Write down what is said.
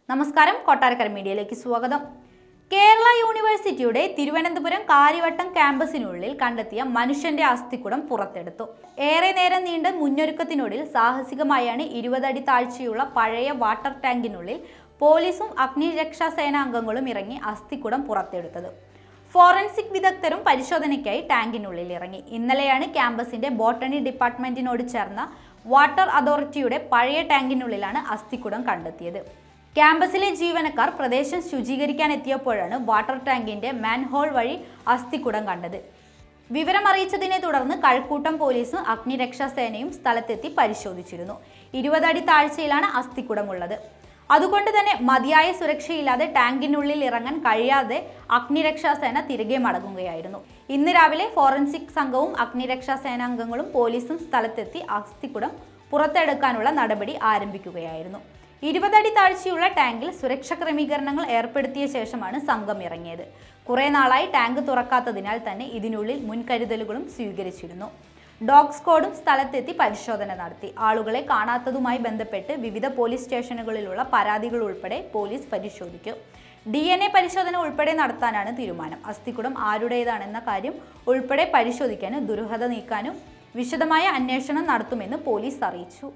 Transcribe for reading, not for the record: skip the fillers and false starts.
നമസ്കാരം, കൊട്ടാരക്കര മീഡിയയിലേക്ക് സ്വാഗതം. കേരള യൂണിവേഴ്സിറ്റിയുടെ തിരുവനന്തപുരം കാര്യവട്ടം ക്യാമ്പസിനുള്ളിൽ കണ്ടെത്തിയ മനുഷ്യന്റെ അസ്ഥിക്കുടം പുറത്തെടുത്തു. ഏറെ നേരം നീണ്ട മുന്നൊരുക്കത്തിനൊടുവിൽ സാഹസികമായാണ് 20 അടി താഴ്ചയുള്ള പഴയ വാട്ടർ ടാങ്കിനുള്ളിൽ പോലീസും അഗ്നിരക്ഷാ സേനാംഗങ്ങളും ഇറങ്ങി അസ്ഥിക്കുടം പുറത്തെടുത്തത്. ഫോറൻസിക് വിദഗ്ധരും പരിശോധനയ്ക്കായി ടാങ്കിനുള്ളിൽ ഇറങ്ങി. ഇന്നലെയാണ് ക്യാമ്പസിന്റെ ബോട്ടണി ഡിപ്പാർട്ട്മെന്റിനോട് ചേർന്ന വാട്ടർ അതോറിറ്റിയുടെ പഴയ ടാങ്കിനുള്ളിലാണ് അസ്ഥിക്കുടം കണ്ടെത്തിയത്. ക്യാമ്പസിലെ ജീവനക്കാർ പ്രദേശം ശുചീകരിക്കാൻ എത്തിയപ്പോഴാണ് വാട്ടർ ടാങ്കിന്റെ മാൻഹോൾ വഴി അസ്ഥിക്കുടം കണ്ടത്. വിവരമറിയിച്ചതിനെ തുടർന്ന് കഴക്കൂട്ടം പോലീസും അഗ്നിരക്ഷാ സേനയും സ്ഥലത്തെത്തി പരിശോധിച്ചിരുന്നു. 20 അടി താഴ്ചയിലാണ് അസ്ഥിക്കുടമുള്ളത്. അതുകൊണ്ട് തന്നെ മതിയായ സുരക്ഷയില്ലാതെ ടാങ്കിനുള്ളിൽ ഇറങ്ങാൻ കഴിയാതെ അഗ്നിരക്ഷാ സേന തിരികെ മടങ്ങുകയായിരുന്നു. ഇന്ന് രാവിലെ ഫോറൻസിക് സംഘവും അഗ്നിരക്ഷാ സേനാംഗങ്ങളും പോലീസും സ്ഥലത്തെത്തി അസ്ഥിക്കുടം പുറത്തെടുക്കാനുള്ള നടപടി ആരംഭിക്കുകയായിരുന്നു. 20 അടി താഴ്ചയുള്ള ടാങ്കിൽ സുരക്ഷാ ക്രമീകരണങ്ങൾ ഏർപ്പെടുത്തിയ ശേഷമാണ് സംഘം ഇറങ്ങിയത്. കുറെ നാളായി ടാങ്ക് തുറക്കാത്തതിനാൽ തന്നെ ഇതിനുള്ളിൽ മുൻകരുതലുകളും സ്വീകരിച്ചിരുന്നു. ഡോഗ് സ്ക്വാഡും സ്ഥലത്തെത്തി പരിശോധന നടത്തി. ആളുകളെ കാണാത്തതുമായി ബന്ധപ്പെട്ട് വിവിധ പോലീസ് സ്റ്റേഷനുകളിലുള്ള പരാതികൾ ഉൾപ്പെടെ പോലീസ് പരിശോധിക്കും. DNA പരിശോധന ഉൾപ്പെടെ നടത്താനാണ് തീരുമാനം. അസ്ഥിക്കുടം ആരുടേതാണെന്ന കാര്യം ഉൾപ്പെടെ പരിശോധിക്കാനും ദുരൂഹത നീക്കാനും വിശദമായ അന്വേഷണം നടത്തുമെന്ന് പോലീസ് അറിയിച്ചു.